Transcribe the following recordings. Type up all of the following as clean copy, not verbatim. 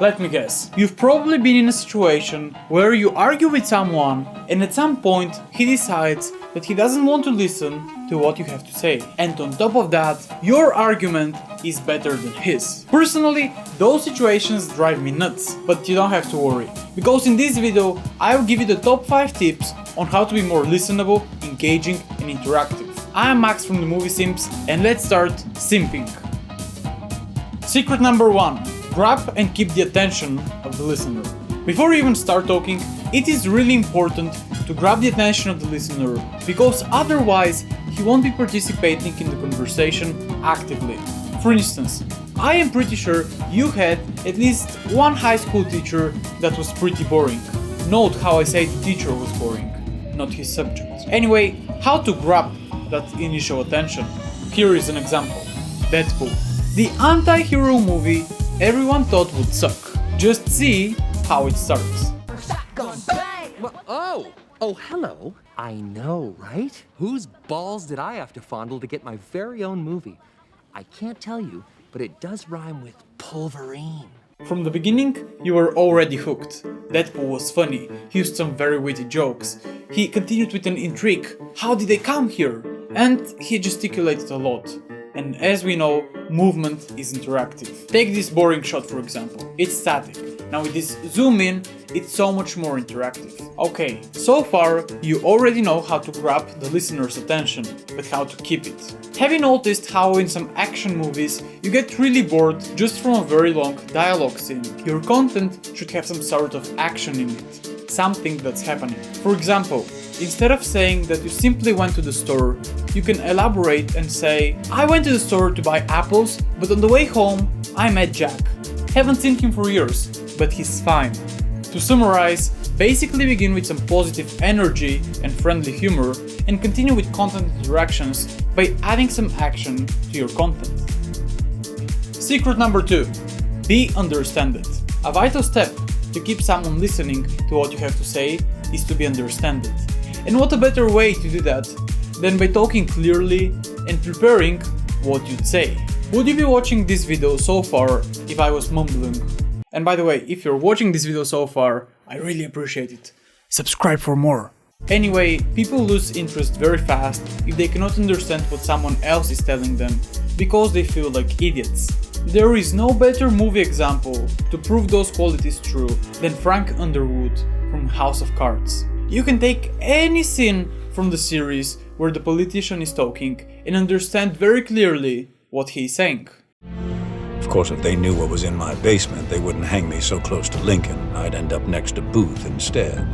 Let me guess. You've probably been in a situation where you argue with someone and at some point he decides that he doesn't want to listen to what you have to say. And on top of that, your argument is better than his. Personally, those situations drive me nuts, but you don't have to worry. Because in this video, I will give you the top 5 tips on how to be more listenable, engaging and interactive. I am Max from the Movie Simps and let's start simping. Secret number 1. Grab and keep the attention of the listener. Before you even start talking, it is really important to grab the attention of the listener, because otherwise he won't be participating in the conversation actively. For instance, I am pretty sure you had at least one high school teacher that was pretty boring. Note how I say the teacher was boring, not his subject. Anyway, how to grab that initial attention? Here is an example. Deadpool. The anti-hero movie everyone thought would suck. Just see how it starts. Oh, hello. I know, right? Whose balls did I have to fondle to get my very own movie? I can't tell you, but it does rhyme with pulverine. From the beginning, you were already hooked. Deadpool was funny, he used some very witty jokes. He continued with an intrigue, how did they come here? And he gesticulated a lot. And as we know, movement is interactive. Take this boring shot for example, it's static. Now with this zoom in, it's so much more interactive. Okay, so far you already know how to grab the listener's attention, but how to keep it. Have you noticed how in some action movies you get really bored just from a very long dialogue scene? Your content should have some sort of action in it, something that's happening. For example, instead of saying that you simply went to the store, you can elaborate and say, I went to the store to buy apples, but on the way home, I met Jack. Haven't seen him for years, but he's fine. To summarize, basically begin with some positive energy and friendly humor and continue with content interactions by adding some action to your content. Secret number 2. Be understood. A vital step to keep someone listening to what you have to say is to be understood. And what a better way to do that than by talking clearly and preparing what you'd say. Would you be watching this video so far if I was mumbling? And by the way, if you're watching this video so far, I really appreciate it. Subscribe for more. Anyway, people lose interest very fast if they cannot understand what someone else is telling them, because they feel like idiots. There is no better movie example to prove those qualities true than Frank Underwood from House of Cards. You can take any scene from the series where the politician is talking and understand very clearly what he is saying. Of course, if they knew what was in my basement, they wouldn't hang me so close to Lincoln. I'd end up next to Booth instead.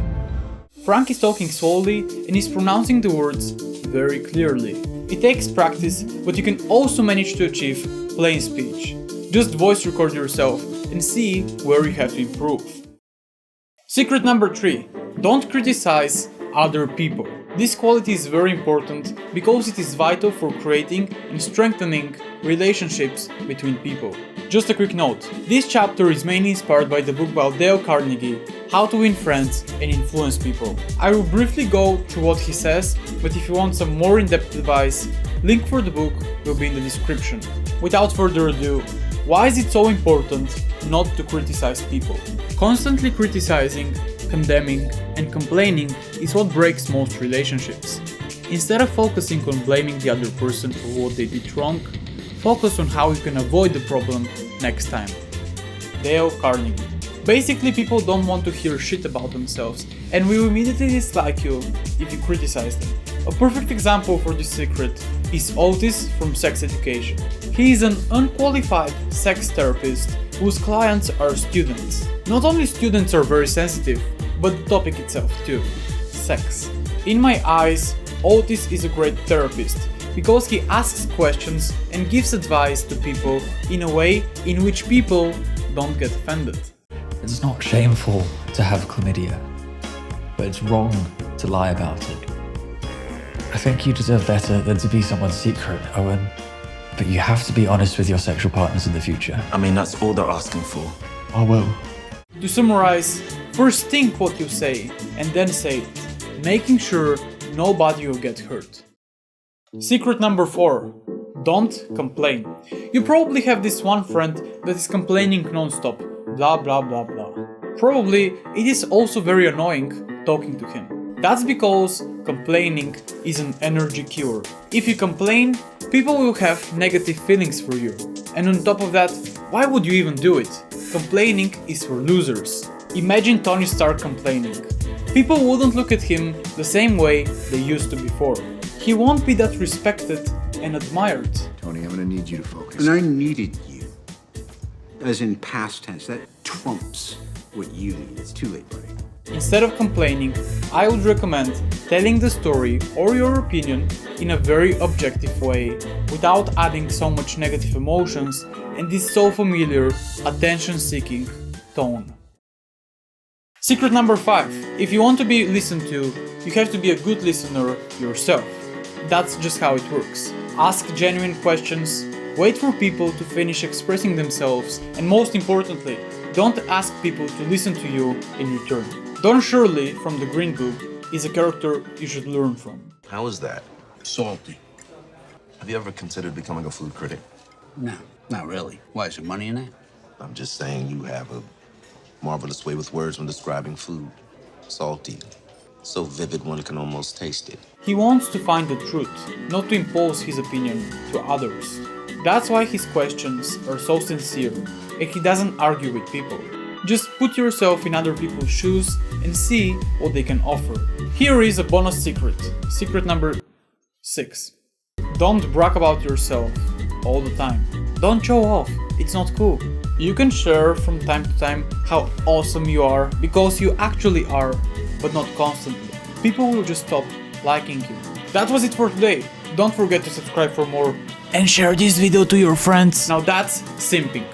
Frank is talking slowly and is pronouncing the words very clearly. It takes practice, but you can also manage to achieve plain speech. Just voice record yourself and see where you have to improve. Secret number 3. Don't criticize other people. This quality is very important because it is vital for creating and strengthening relationships between people. Just a quick note, this chapter is mainly inspired by the book by Dale Carnegie, How to Win Friends and Influence People. I will briefly go through what he says, but if you want some more in-depth advice, link for the book will be in the description. Without further ado, why is it so important not to criticize people? Constantly criticizing, condemning, and complaining is what breaks most relationships. Instead of focusing on blaming the other person for what they did wrong, focus on how you can avoid the problem next time. Dale Carnegie. Basically, people don't want to hear shit about themselves and will immediately dislike you if you criticize them. A perfect example for this secret is Otis from Sex Education. He is an unqualified sex therapist whose clients are students. Not only students are very sensitive, but the topic itself too, sex. In my eyes, Otis is a great therapist because he asks questions and gives advice to people in a way in which people don't get offended. It's not shameful to have chlamydia, but it's wrong to lie about it. I think you deserve better than to be someone's secret, Owen. But you have to be honest with your sexual partners in the future. I mean, that's all they're asking for. I will. To summarize, first think what you say and then say it, making sure nobody will get hurt. Secret number 4. Don't complain. You probably have this one friend that is complaining non-stop, blah blah blah blah. Probably it is also very annoying talking to him. That's because complaining is an energy cure. If you complain, people will have negative feelings for you. And on top of that, why would you even do it? Complaining is for losers. Imagine Tony Stark complaining. People wouldn't look at him the same way they used to before. He won't be that respected and admired. Tony, I'm gonna need you to focus. And I needed you. As in past tense, that trumps what you need. It's too late, buddy. Instead of complaining, I would recommend telling the story or your opinion in a very objective way, without adding so much negative emotions and this so familiar, attention-seeking tone. Secret number 5. If you want to be listened to, you have to be a good listener yourself. That's just how it works. Ask genuine questions, wait for people to finish expressing themselves, and most importantly, don't ask people to listen to you in return. Don Shirley from The Green Book is a character you should learn from. How is that? Salty. Have you ever considered becoming a food critic? No, not really. Why, is there money in that? I'm just saying you have a marvelous way with words when describing food. Salty. So vivid one can almost taste it. He wants to find the truth, not to impose his opinion to others. That's why his questions are so sincere, and he doesn't argue with people. Just put yourself in other people's shoes and see what they can offer. Here is a bonus secret. Secret number 6. Don't brag about yourself all the time. Don't show off, it's not cool. You can share from time to time how awesome you are, because you actually are, but not constantly. People will just stop liking you. That was it for today. Don't forget to subscribe for more and share this video to your friends. Now that's simping.